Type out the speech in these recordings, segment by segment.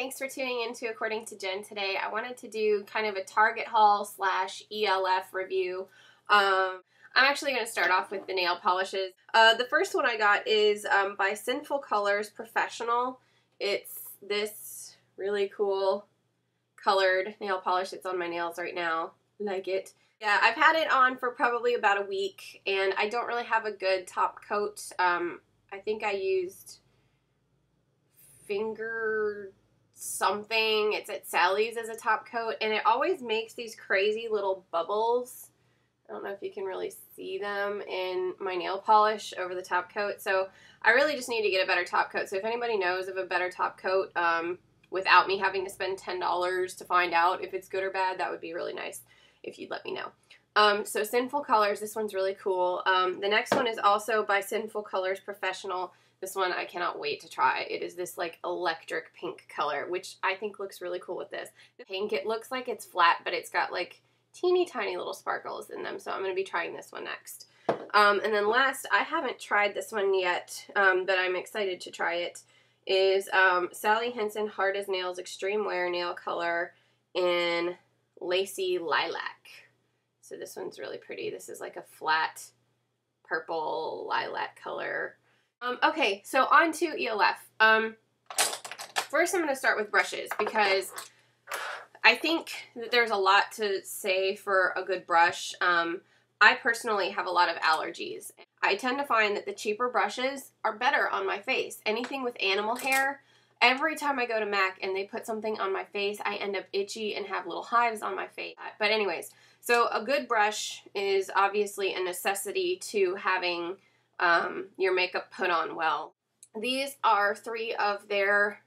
thanks for tuning in to According to Jen today. I wanted to do kind of a Target haul slash E.l.f. review. I'm actually going to start off with the nail polishes. The first one I got is by Sinful Colors Professional. It's this really cool colored nail polish. It's on my nails right now. Like it. Yeah, I've had it on for probably about a week, and I don't really have a good top coat. I think I used Finger something. It's at Sally's as a top coat, and it always makes these crazy little bubbles. I don't know if you can really see them in my nail polish over the top coat, so I really just need to get a better top coat. So if anybody knows of a better top coat without me having to spend $10 to find out if it's good or bad, that would be really nice if you'd let me know. So Sinful Colors, this one's really cool. The next one is also by Sinful Colors Professional. This one I cannot wait to try. It is this like electric pink color, which I think looks really cool with this. The pink, it looks like it's flat, but it's got like teeny tiny little sparkles in them, so I'm going to be trying this one next. And then last, I haven't tried this one yet, but I'm excited to try it, is Sally Hansen Hard as Nails Extreme Wear Nail Color in Lacy Lilac. So this one's really pretty. This is like a flat purple lilac color. Okay, so on to E.l.f. First I'm going to start with brushes, because I think that there's a lot to say for a good brush. I personally have a lot of allergies. I tend to find that the cheaper brushes are better on my face. Anything with animal hair, every time I go to M.A.C and they put something on my face, I end up itchy and have little hives on my face. But anyways, so a good brush is obviously a necessity to having your makeup put on well. These are 3 of their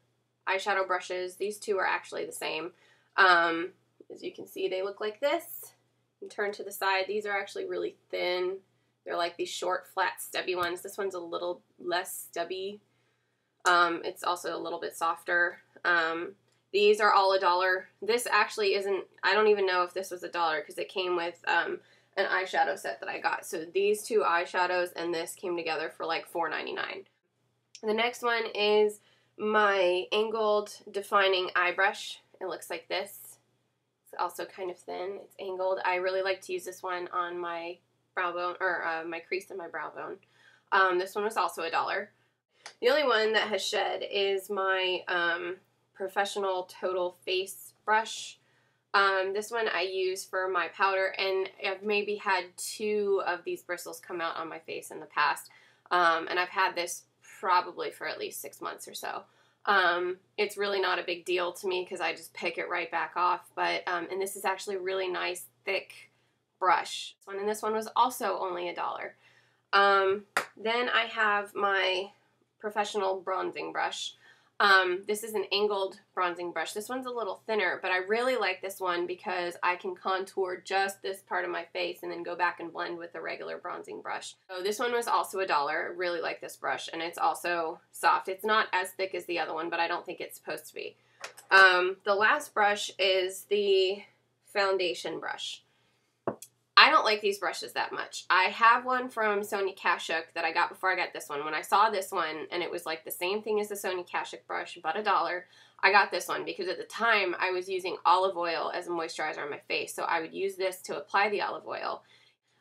eyeshadow brushes. These 2 are actually the same. As you can see, they look like this. And turn to the side. These are actually really thin. They're like these short, flat, stubby ones. This one's a little less stubby. It's also a little bit softer. These are all $1. This actually isn't, I don't even know if this was $1 because it came with an eyeshadow set that I got. So these 2 eyeshadows and this came together for like $4.99. The next one is my angled defining eye brush. It looks like this. It's also kind of thin. It's angled. I really like to use this one on my brow bone, or my crease in my brow bone. This one was also $1. The only one that has shed is my Professional Total Face brush. This one I use for my powder, and I've maybe had 2 of these bristles come out on my face in the past, and I've had this probably for at least 6 months or so. It's really not a big deal to me because I just pick it right back off, but and this is actually a really nice thick brush. And this one was also only $1. Then I have my Professional Bronzing brush. This is an angled bronzing brush. This one's a little thinner, but I really like this one because I can contour just this part of my face and then go back and blend with a regular bronzing brush. So this one was also $1. I really like this brush, and it's also soft. It's not as thick as the other one, but I don't think it's supposed to be. The last brush is the foundation brush. I don't like these brushes that much. I have one from Sonia Kashuk that I got before I got this one. When I saw this one, and it was like the same thing as the Sonia Kashuk brush, but $1, I got this one because at the time I was using olive oil as a moisturizer on my face, so I would use this to apply the olive oil.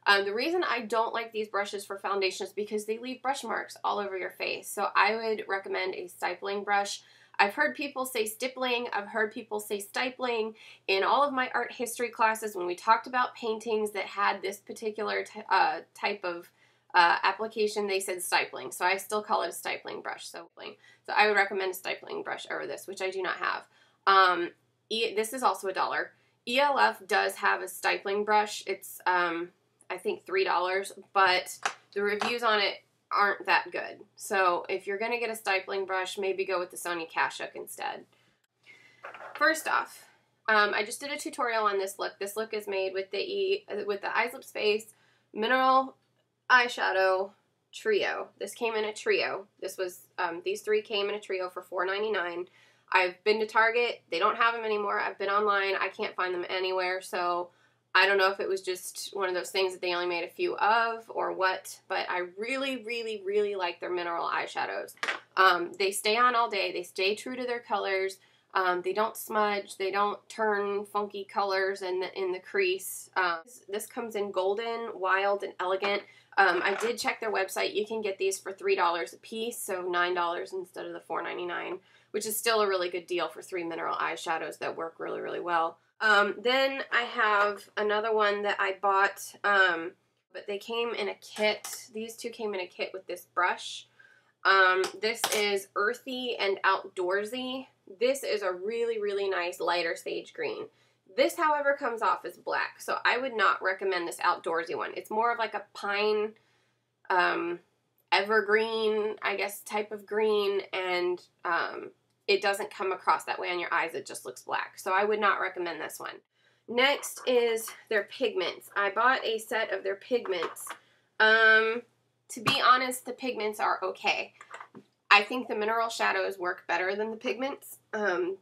The reason I don't like these brushes for foundation is because they leave brush marks all over your face, so I would recommend a stippling brush. I've heard people say stippling, I've heard people say stipling. In all of my art history classes, when we talked about paintings that had this particular type of application, they said stippling. So I still call it a stippling brush. So I would recommend a stippling brush over this, which I do not have. This is also $1. E.l.f. does have a stippling brush. It's, I think, $3, but the reviews on it aren't that good. So if you're going to get a stippling brush, maybe go with the Sonia Kashuk instead. First off, I just did a tutorial on this look. This look is made with the Eyes Lips Face Mineral Eyeshadow Trio. This came in a trio. This was, these 3 came in a trio for $4.99. I've been to Target. They don't have them anymore. I've been online. I can't find them anywhere, so I don't know if it was just one of those things that they only made a few of or what, but I really, really, really like their mineral eyeshadows. They stay on all day. They stay true to their colors. They don't smudge. They don't turn funky colors in the crease. This comes in Golden, Wild, and Elegant. I did check their website. You can get these for $3 a piece, so $9 instead of the $4.99, which is still a really good deal for 3 mineral eyeshadows that work really, really well. Then I have another one that I bought, but they came in a kit. These two came in a kit with this brush. This is Earthy and Outdoorsy. This is a really, really nice lighter sage green. This, however, comes off as black, so I would not recommend this Outdoorsy one. It's more of like a pine, evergreen, I guess, type of green, and it doesn't come across that way on your eyes. It just looks black, so I would not recommend this one. Next is their pigments. I bought a set of their pigments. To be honest, the pigments are okay. I think the mineral shadows work better than the pigments.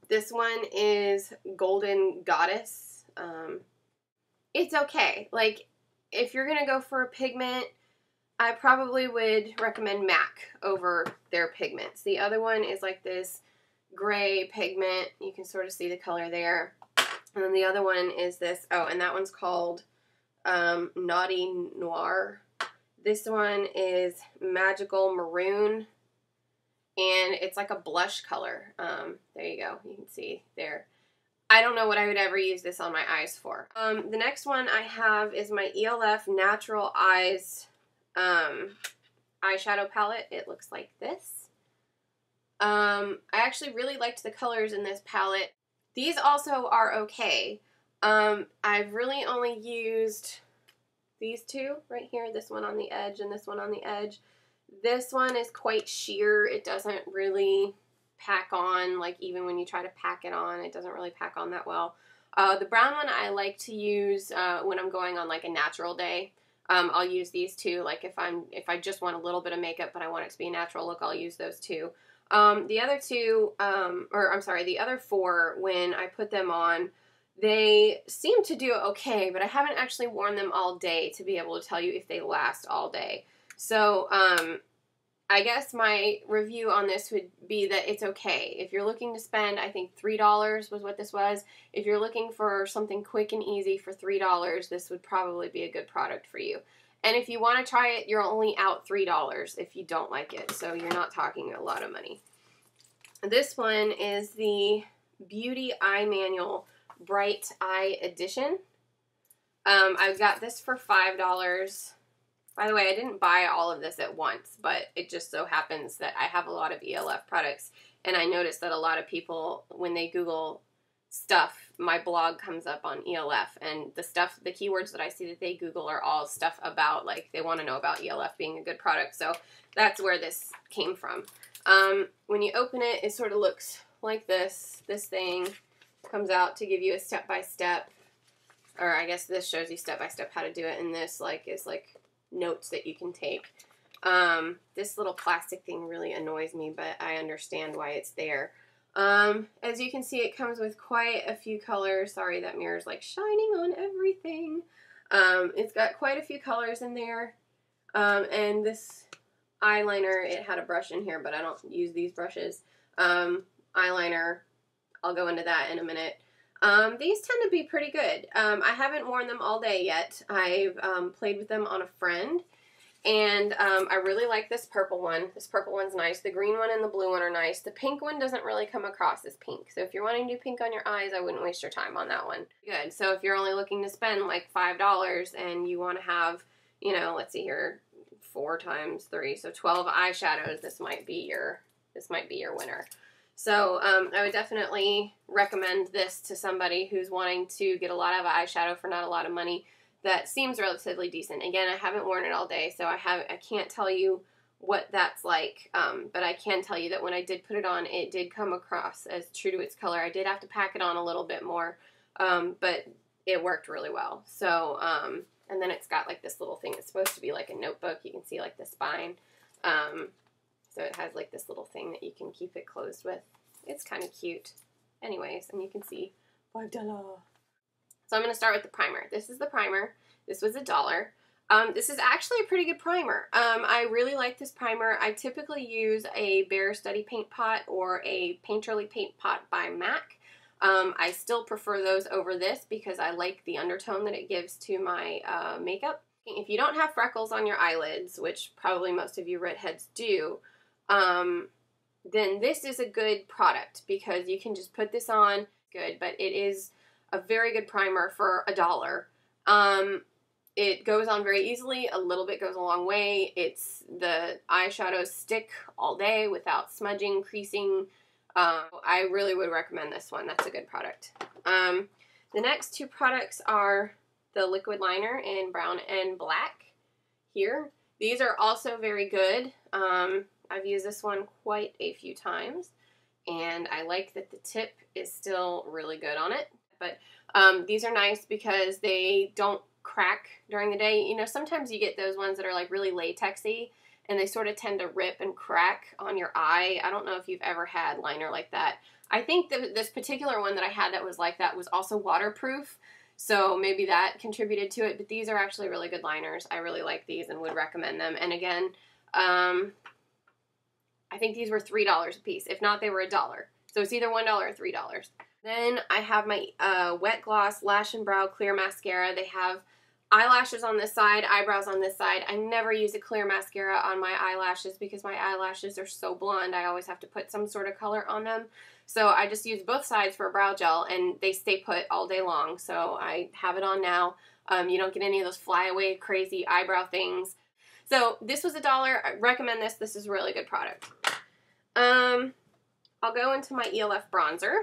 This one is Golden Goddess. It's okay. Like, if you're going to go for a pigment, I probably would recommend M.A.C over their pigments. The other one is like this gray pigment. You can sort of see the color there. And then the other one is this, oh, and that one's called Naughty Noir. This one is Magical Maroon, and it's like a blush color. There you go. You can see there. I don't know what I would ever use this on my eyes for. The next one I have is my E.l.f. Natural Eyes eyeshadow palette. It looks like this. I actually really liked the colors in this palette. These also are okay. I've really only used these two right here, this one on the edge and this one on the edge. This one is quite sheer. It doesn't really pack on, like even when you try to pack it on, it doesn't really pack on that well. The brown one I like to use when I'm going on like a natural day. I'll use these two. Like if I just want a little bit of makeup but I want it to be a natural look, I'll use those two. The other two, the other four, when I put them on, they seem to do okay, but I haven't actually worn them all day to be able to tell you if they last all day. So, I guess my review on this would be that it's okay. If you're looking to spend, I think $3 was what this was. If you're looking for something quick and easy for $3, this would probably be a good product for you. And if you want to try it, you're only out $3 if you don't like it, so you're not talking a lot of money. This one is the Beauty Eye Manual Bright Eye Edition. I've got this for $5. By the way, I didn't buy all of this at once, but it just so happens that I have a lot of E.l.f. products, and I noticed that a lot of people, when they Google stuff, my blog comes up on E.l.f., and the keywords that I see that they Google are all stuff about, like, they want to know about E.l.f. being a good product, so that's where this came from. When you open it, it sort of looks like this. This thing comes out to give you a step-by-step, or I guess this shows you step-by-step how to do it, and this, like, is, like, notes that you can take. This little plastic thing really annoys me, but I understand why it's there. As you can see, it comes with quite a few colors. Sorry, that mirror's like shining on everything. It's got quite a few colors in there. And this eyeliner, it had a brush in here, but I don't use these brushes. Eyeliner, I'll go into that in a minute. These tend to be pretty good. I haven't worn them all day yet. I've played with them on a friend, and I really like this purple one. This purple one's nice. The green one and the blue one are nice. The pink one doesn't really come across as pink, so if you're wanting to do pink on your eyes, I wouldn't waste your time on that one. Good. So if you're only looking to spend like $5 and you want to have, you know, let's see here, 4 times 3, so 12 eyeshadows, this might be your winner. So I would definitely recommend this to somebody who's wanting to get a lot of eyeshadow for not a lot of money that seems relatively decent. Again, I haven't worn it all day, so I can't tell you what that's like, but I can tell you that when I did put it on, it did come across as true to its color. I did have to pack it on a little bit more, but it worked really well. So, and then it's got like this little thing that's supposed to be like a notebook. You can see like the spine. So it has like this little thing that you can keep it closed with. It's kind of cute. Anyways, and you can see $5. So I'm going to start with the primer. This is the primer. This was $1. This is actually a pretty good primer. I really like this primer. I typically use a Bare Study Paint Pot or a Painterly Paint Pot by M.A.C. I still prefer those over this because I like the undertone that it gives to my makeup. If you don't have freckles on your eyelids, which probably most of you redheads do, then this is a good product because you can just put this on. Good, but it is a very good primer for $1. It goes on very easily. A little bit goes a long way. The eyeshadows stick all day without smudging, creasing. I really would recommend this one. That's a good product. The next two products are the liquid liner in brown and black here. These are also very good. I've used this one quite a few times, and I like that the tip is still really good on it. But these are nice because they don't crack during the day. You know, sometimes you get those ones that are like really latexy, and they sort of tend to rip and crack on your eye. I don't know if you've ever had liner like that. I think this particular one that I had that was like that was also waterproof, so maybe that contributed to it, but these are actually really good liners. I really like these and would recommend them. And again, I think these were $3 a piece. If not, they were $1. So it's either $1 or $3. Then I have my Wet Gloss Lash and Brow Clear Mascara. They have eyelashes on this side, eyebrows on this side. I never use a clear mascara on my eyelashes because my eyelashes are so blonde. I always have to put some sort of color on them. So I just use both sides for a brow gel, and they stay put all day long. So I have it on now. You don't get any of those flyaway crazy eyebrow things. So this was $1. I recommend this. This is a really good product. I'll go into my E.l.f. bronzer.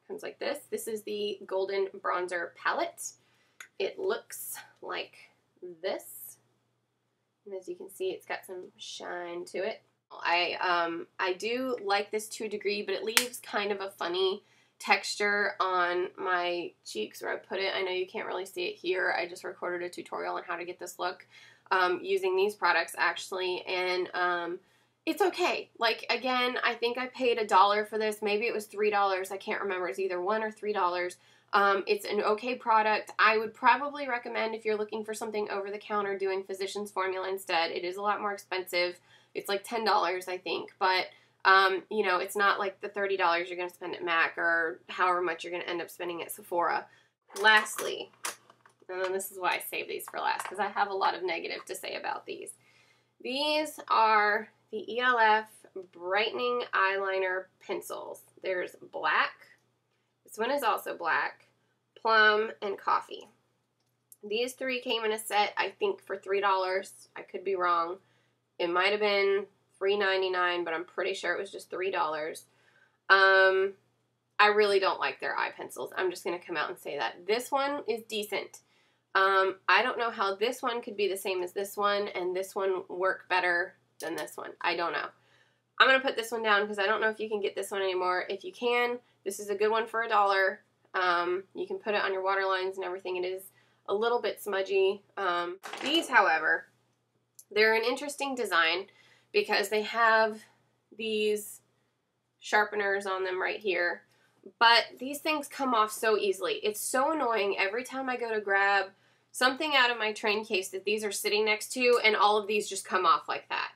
Comes like this. This is the Golden Bronzer Palette. It looks like this. And as you can see, it's got some shine to it. I do like this to a degree, but it leaves kind of a funny texture on my cheeks where I put it. I know you can't really see it here. I just recorded a tutorial on how to get this look using these products actually, and it's okay. Like, again, I think I paid $1 for this. Maybe it was $3. I can't remember. It's either $1 or $3. It's an okay product. I would probably recommend, if you're looking for something over the counter, doing Physicians Formula instead. It is a lot more expensive. It's like $10, I think, but you know, it's not like the $30 you're going to spend at M.A.C or however much you're going to end up spending at Sephora. Lastly, and then this is why I save these for last, because I have a lot of negative to say about these. These are the E.l.f. Brightening Eyeliner Pencils. There's black. This one is also black, plum, and coffee. These three came in a set, I think, for $3. I could be wrong. It might have been $3.99, but I'm pretty sure it was just $3. I really don't like their eye pencils. I'm just going to come out and say that. This one is decent. I don't know how this one could be the same as this one and this one work better than this one. I don't know. I'm going to put this one down because I don't know if you can get this one anymore. If you can, this is a good one for $1. You can put it on your waterlines and everything. It is a little bit smudgy. These, however, they're an interesting design because they have these sharpeners on them right here. But these things come off so easily. It's so annoying every time I go to grab something out of my train case that these are sitting next to, and all of these just come off like that.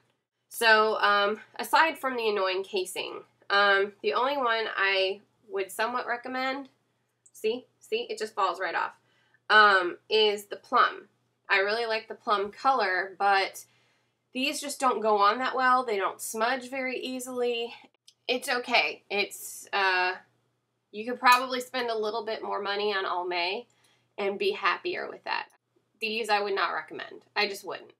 So, aside from the annoying casing, the only one I would somewhat recommend, see, it just falls right off, is the plum. I really like the plum color, but these just don't go on that well. They don't smudge very easily. It's okay. It's, you could probably spend a little bit more money on M.A.C and be happier with that. These I would not recommend. I just wouldn't.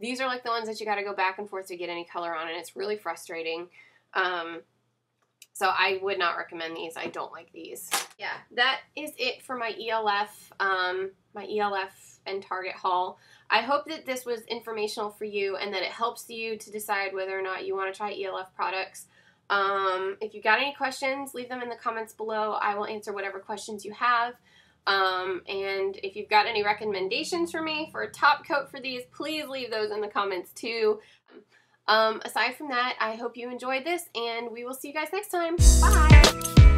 These are like the ones that you got to go back and forth to get any color on, and it's really frustrating. So I would not recommend these. I don't like these. Yeah, that is it for my E.l.f. And Target haul. I hope that this was informational for you and that it helps you to decide whether or not you want to try E.l.f. products. If you've got any questions, leave them in the comments below. I will answer whatever questions you have. And if you've got any recommendations for me for a top coat for these, please leave those in the comments too. Aside from that, I hope you enjoyed this, and we will see you guys next time. Bye!